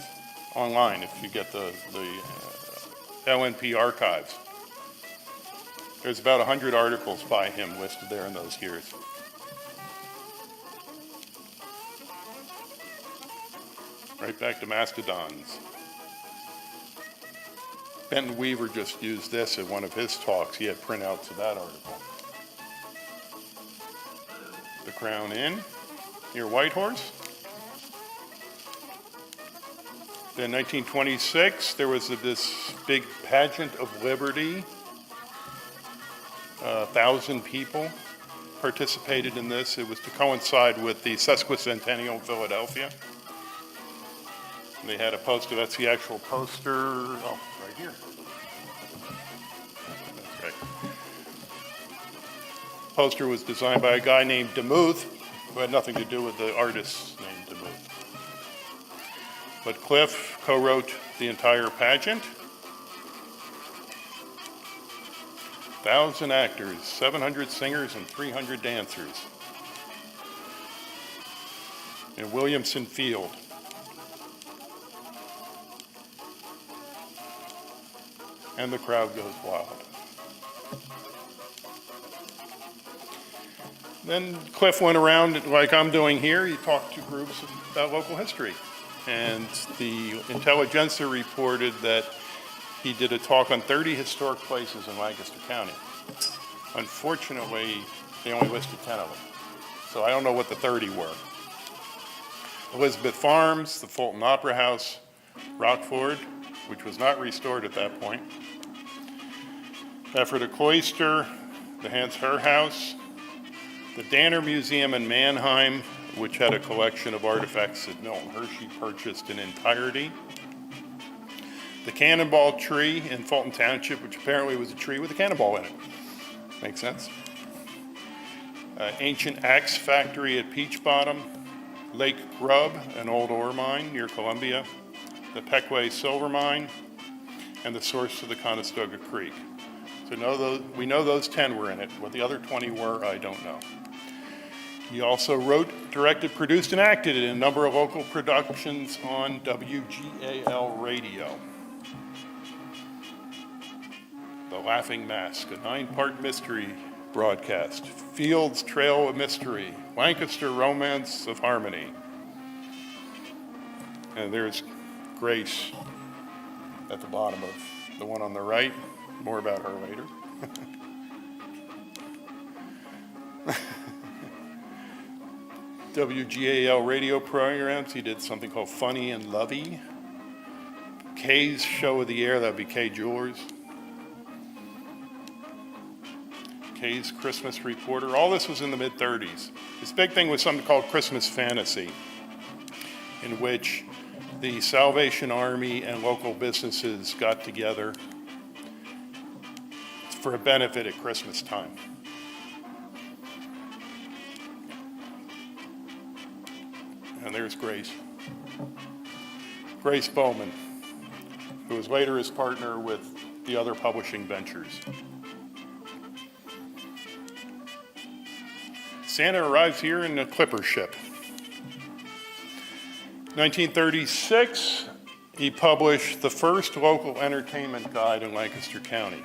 online if you get the LNP archives. There's about 100 articles by him listed there in those years. Right back to Mastodons. Benton Weaver just used this at one of his talks. He had printouts of that article. The Crown Inn near Whitehorse. Then 1926, there was this big pageant of liberty. 1,000 people participated in this. It was to coincide with the sesquicentennial of Philadelphia. And they had a poster. That's the actual poster. Oh, right here. That's right. Poster was designed by a guy named DeMuth, who had nothing to do with the artist named DeMuth. But Cliff co-wrote the entire pageant. 1,000 actors, 700 singers, and 300 dancers in Williamson Field. And the crowd goes wild. Then Cliff went around, like I'm doing here. He talked to groups about local history. And the Intelligencer reported that he did a talk on 30 historic places in Lancaster County. Unfortunately, they only listed 10 of them. So I don't know what the 30 were. Elizabeth Farms, the Fulton Opera House, Rockford, which was not restored at that point. Ephrata Cloister, the Hans Herr House, the Danner Museum in Mannheim, which had a collection of artifacts that Milton Hershey purchased in entirety. The Cannonball Tree in Fulton Township, which apparently was a tree with a cannonball in it. Makes sense. Ancient Axe Factory at Peach Bottom, Lake Grub, an old ore mine near Columbia, the Peckway Silver Mine, and the source of the Conestoga Creek. So we know those 10 were in it. What the other 20 were, I don't know. He also wrote, directed, produced, and acted in a number of local productions on WGAL radio. The Laughing Mask, a 9-part mystery broadcast. Field's Trail of Mystery, Lancaster Romance of Harmony. And there's Grace at the bottom of the one on the right. More about her later. WGAL radio programs. He did something called Funny and Lovey. Kay's Show of the Year, that would be Kay Jewelers. Kay's Christmas Reporter. All this was in the mid-30s. His big thing was something called Christmas Fantasy, in which the Salvation Army and local businesses got together for a benefit at Christmas time. And there's Grace. Grace Bowman, who was later his partner with the other publishing ventures. Santa arrives here in a clipper ship. 1936, he published the first local entertainment guide in Lancaster County.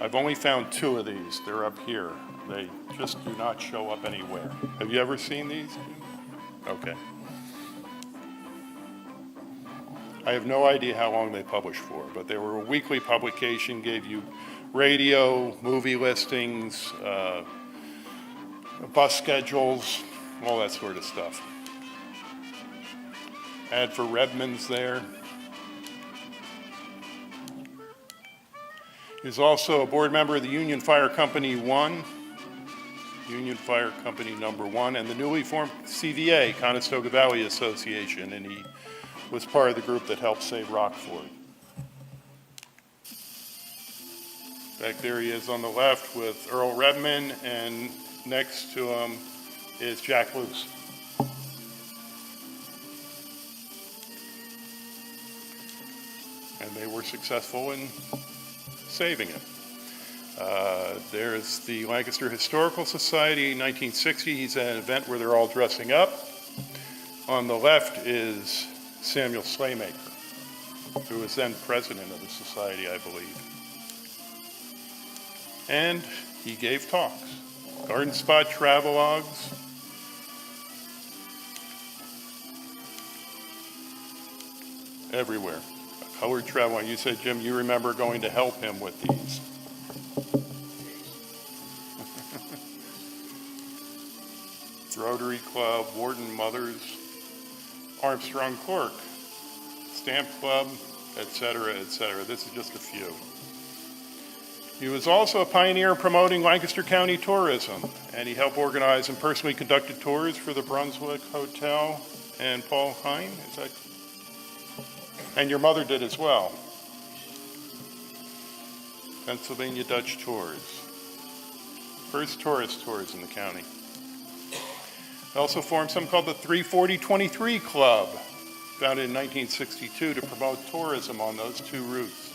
I've only found 2 of these. They're up here. They just do not show up anywhere. Have you ever seen these? Okay. I have no idea how long they published for, but they were a weekly publication, gave you radio, movie listings, bus schedules, all that sort of stuff. Ad for Redmond's there. He's also a board member of the Union Fire Company 1, Union Fire Company number 1, and the newly formed CVA, Conestoga Valley Association, and he was part of the group that helped save Rockford. Back there he is on the left with Earl Redmond, and next to him is Jack Luce. And they were successful in saving it. There's the Lancaster Historical Society, 1960. He's at an event where they're all dressing up. On the left is Samuel Slaymaker, who was then president of the society, I believe. And he gave talks. Garden Spot travelogues. Everywhere. A colored travelogue. You said, Jim, you remember going to help him with these. Rotary Club, Warden Mothers, Armstrong Cork, Stamp Club, etc., etc. This is just a few. He was also a pioneer in promoting Lancaster County tourism, and he helped organize and personally conducted tours for the Brunswick Hotel and Paul Hine. Is that? And your mother did as well. Pennsylvania Dutch Tours. First tourist tours in the county. He also formed something called the 340-23 Club, founded in 1962 to promote tourism on those 2 routes.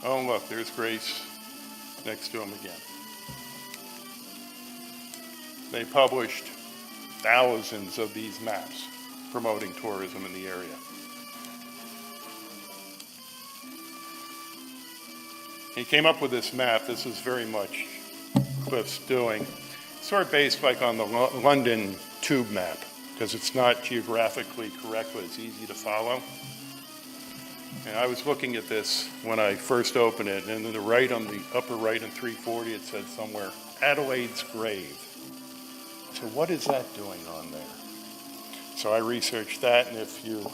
Oh, look, there's Grace next to him again. They published thousands of these maps promoting tourism in the area. He came up with this map. This is very much Cliff's doing. Sort of based like on the London tube map, because it's not geographically correct, but it's easy to follow. And I was looking at this when I first opened it, and in the right, on the upper right in 340, it said somewhere, Adelaide's grave. So what is that doing on there? So I researched that, and if you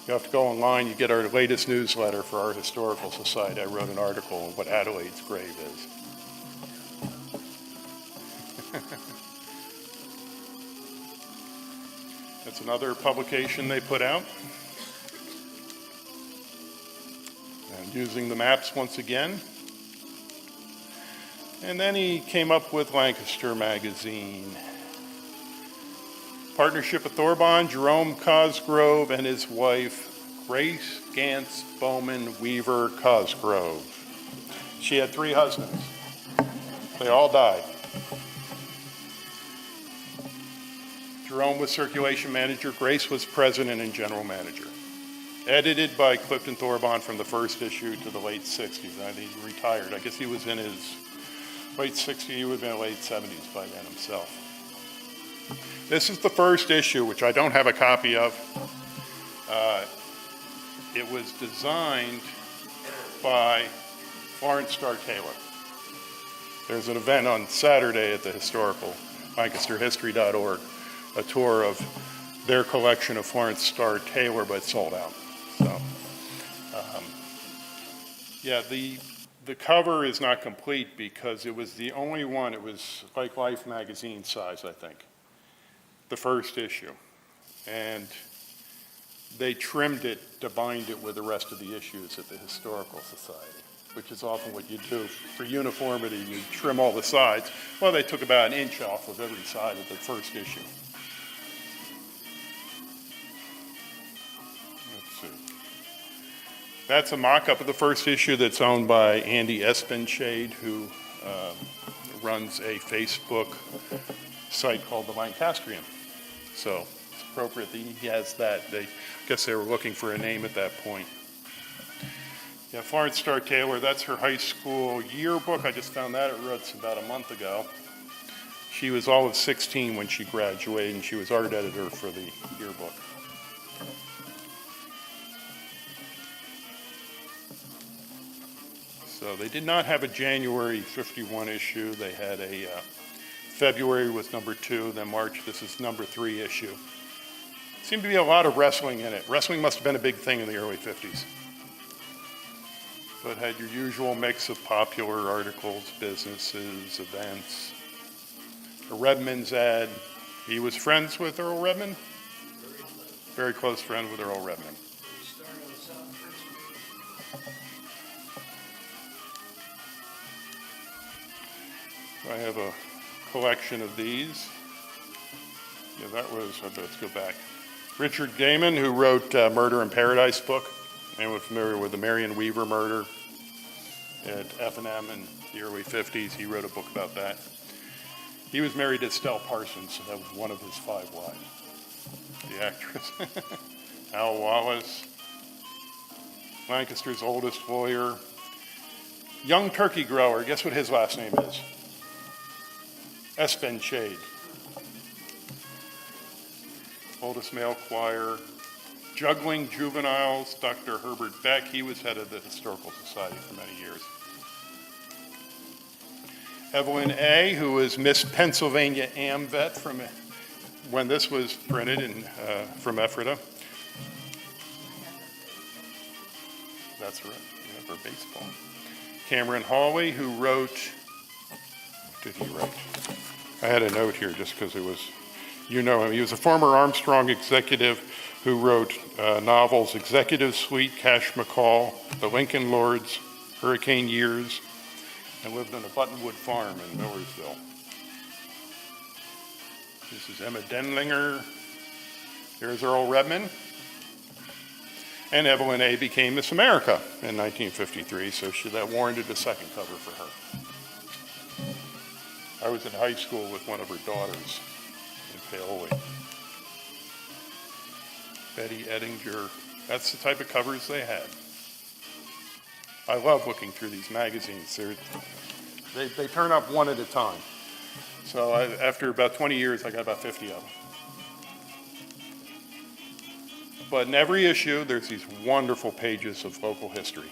have to go online, you get our latest newsletter for our historical society. I wrote an article on what Adelaide's grave is. That's another publication they put out. And using the maps once again. And then he came up with Lancaster Magazine. Partnership of Thorbahn, Jerome Cosgrove, and his wife, Grace Gantz Bowman Weaver Cosgrove. She had 3 husbands. They all died. Jerome was circulation manager. Grace was president and general manager. Edited by Clifton Thorbahn from the first issue to the late 60s. I think he retired. I guess he was in his late 60s. He would have been in the late 70s by then himself. This is the first issue, which I don't have a copy of. It was designed by Florence Starr Taylor. There's an event on Saturday at the historical, lancasterhistory.org, a tour of their collection of Florence Starr Taylor, but sold out. So, yeah, the cover is not complete because it was the only one. It was like Life magazine size, I think, the first issue, and they trimmed it to bind it with the rest of the issues at the Historical Society, which is often what you do for uniformity. You trim all the sides. Well, they took about 1 inch off of every side of the first issue. That's a mock-up of the first issue that's owned by Andy Espenshade, who runs a Facebook site called The Lancastrian. So it's appropriate that he has that. I guess they were looking for a name at that point. Yeah, Florence Starr Taylor, that's her high school yearbook. I just found that at Roots about a month ago. She was all of 16 when she graduated, and she was art editor for the yearbook. So they did not have a January 51 issue. They had a February with number 2, then March, this is number 3 issue. Seemed to be a lot of wrestling in it. Wrestling must have been a big thing in the early 50s. So it had your usual mix of popular articles, businesses, events. A Redmond's ad. He was friends with Earl Redmond? Very close friend with Earl Redmond. I have a collection of these. Yeah, that was, let's go back. Richard Gaiman, who wrote Murder in Paradise book, and was familiar with the Marion Weaver murder at F&M in the early 50s. He wrote a book about that. He was married to Estelle Parsons, so that was one of his 5 wives, the actress. Al Wallace, Lancaster's oldest lawyer. Young turkey grower, guess what his last name is? Espen Shade. Oldest male choir. Juggling juveniles, Dr. Herbert Beck. He was head of the Historical Society for many years. Evelyn A., who was Miss Pennsylvania AmVet from when this was printed in, from Ephrata. That's right, yeah, for baseball. Cameron Hawley, who wrote, what did he write? I had a note here just because it was, you know him. He was a former Armstrong executive who wrote novels Executive Suite, Cash McCall, The Lincoln Lords, Hurricane Years, and lived on a Buttonwood farm in Millersville. This is Emma Denlinger. There's Earl Redmond. And Evelyn A. became Miss America in 1953, so that warranted a second cover for her. I was in high school with one of her daughters in Paoli. Betty Ettinger, that's the type of covers they had. I love looking through these magazines. They turn up one at a time. So after about 20 years, I got about 50 of them. But in every issue, there's these wonderful pages of local history.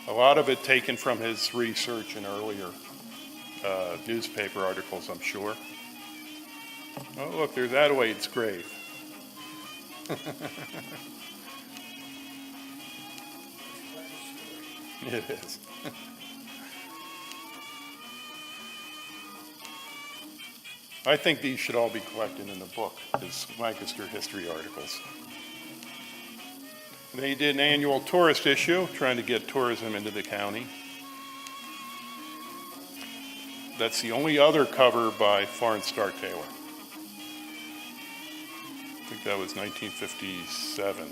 A lot of it taken from his research in earlier newspaper articles, I'm sure. Oh, look, there's Adelaide's grave. It is. I think these should all be collected in the book as Lancaster history articles. They did an annual tourist issue, trying to get tourism into the county. That's the only other cover by Florence Starr Taylor. I think that was 1957.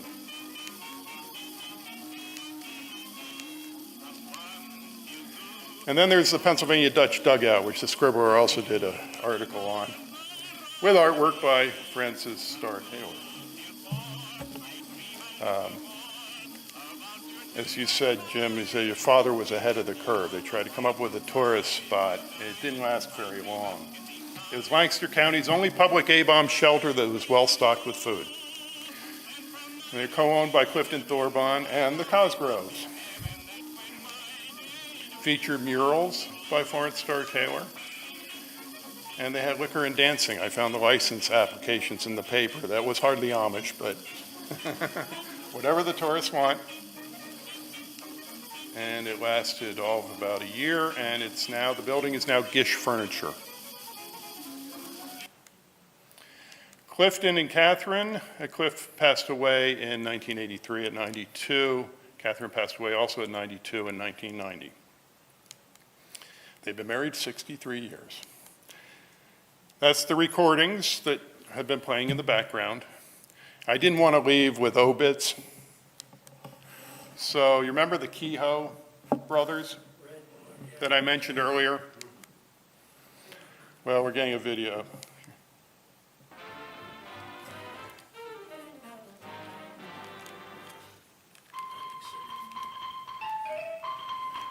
And then there's the Pennsylvania Dutch Dugout, which the Scribbler also did an article on, with artwork by Frances Starr Taylor. As you said, Jim, you said your father was ahead of the curve. They tried to come up with a tourist spot. It didn't last very long. It was Lancaster County's only public A-bomb shelter that was well-stocked with food. And they're co-owned by Clifton Thorbahn and the Cosgroves. Featured murals by Florence Starr Taylor. And they had liquor and dancing. I found the license applications in the paper. That was hardly Amish, but whatever the tourists want. And it lasted all of about a year, and the building is now Gish Furniture. Clifton and Catherine. Cliff passed away in 1983 at 92. Catherine passed away also at 92 in 1990. They've been married 63 years. That's the recordings that have been playing in the background. I didn't want to leave with obits. So you remember the Kehoe brothers that I mentioned earlier? Well, we're getting a video.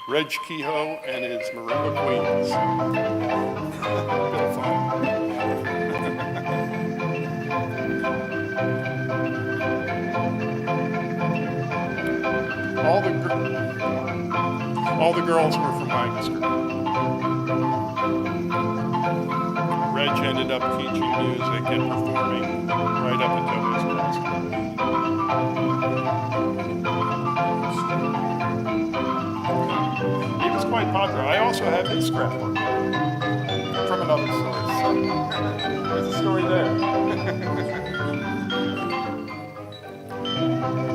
Reg Kehoe and his Marimba Queens. Bit of fun. All the girls were from Lancaster. Reg ended up teaching music and performing right up until his passing. He was quite popular. I also have his scrapbook from another source. There's a story there.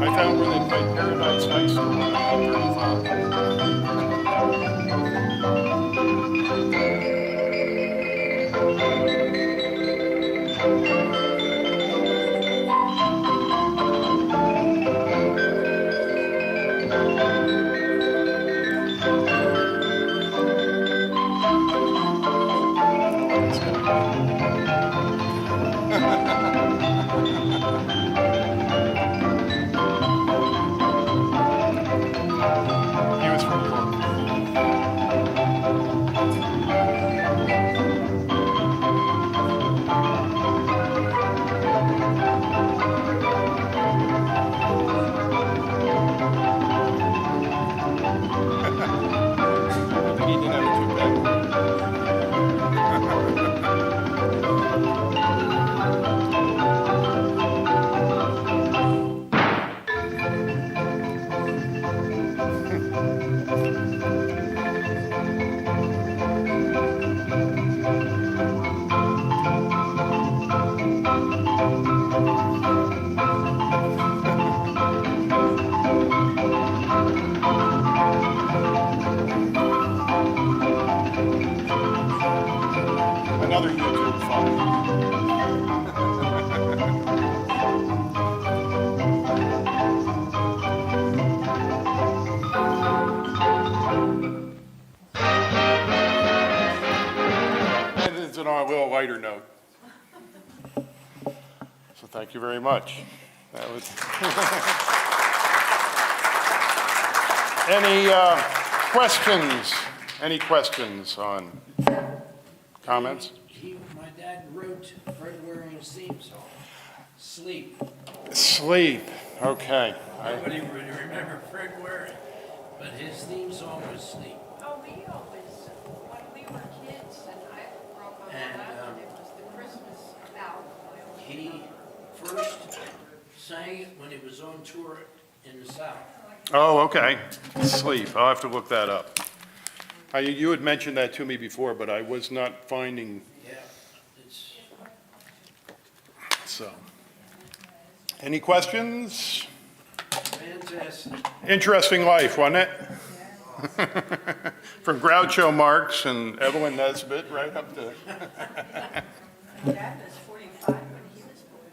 I found where they played Paradise High School in 1935. He was from New York. I think he didn't have it too bad. Another YouTube fun. And it's on a little lighter note. So thank you very much. That was any questions? Any questions on comments? My dad wrote Fred Waring's theme song, Sleep. Sleep, okay. Nobody would remember Fred Waring, but his theme song was Sleep. Oh, we always, when we were kids, and I grew up on And, that, it was the Christmas album. He first sang it when he was on tour in the South. Oh, okay. Sleep, I'll have to look that up. You had mentioned that to me before, but I was not finding, Yeah, it's, so. Any questions? fantastic. Interesting life, wasn't it? From Groucho Marx and Evelyn Nesbit right up to, My dad was 45 when he was born.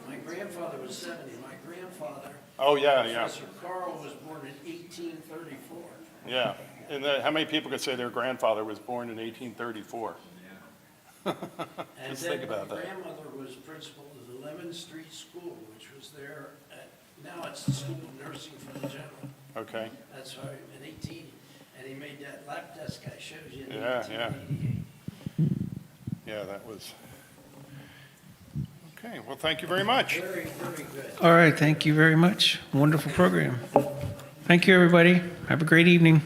My grandfather was 70. My grandfather, oh, yeah, Professor Carl, was born in 1834. yeah. And how many people could say their grandfather was born in 1834? And Just then think about my that. grandmother was principal of the Lemon Street School, which was there at, now it's the School of Nursing for the General. Okay, That's why in 18, and he made that lap desk I showed you in Yeah, yeah. 1888. yeah, that was, okay, well, thank you very much. Very, very good. All right, thank you very much. Wonderful program. Thank you, everybody. Have a great evening.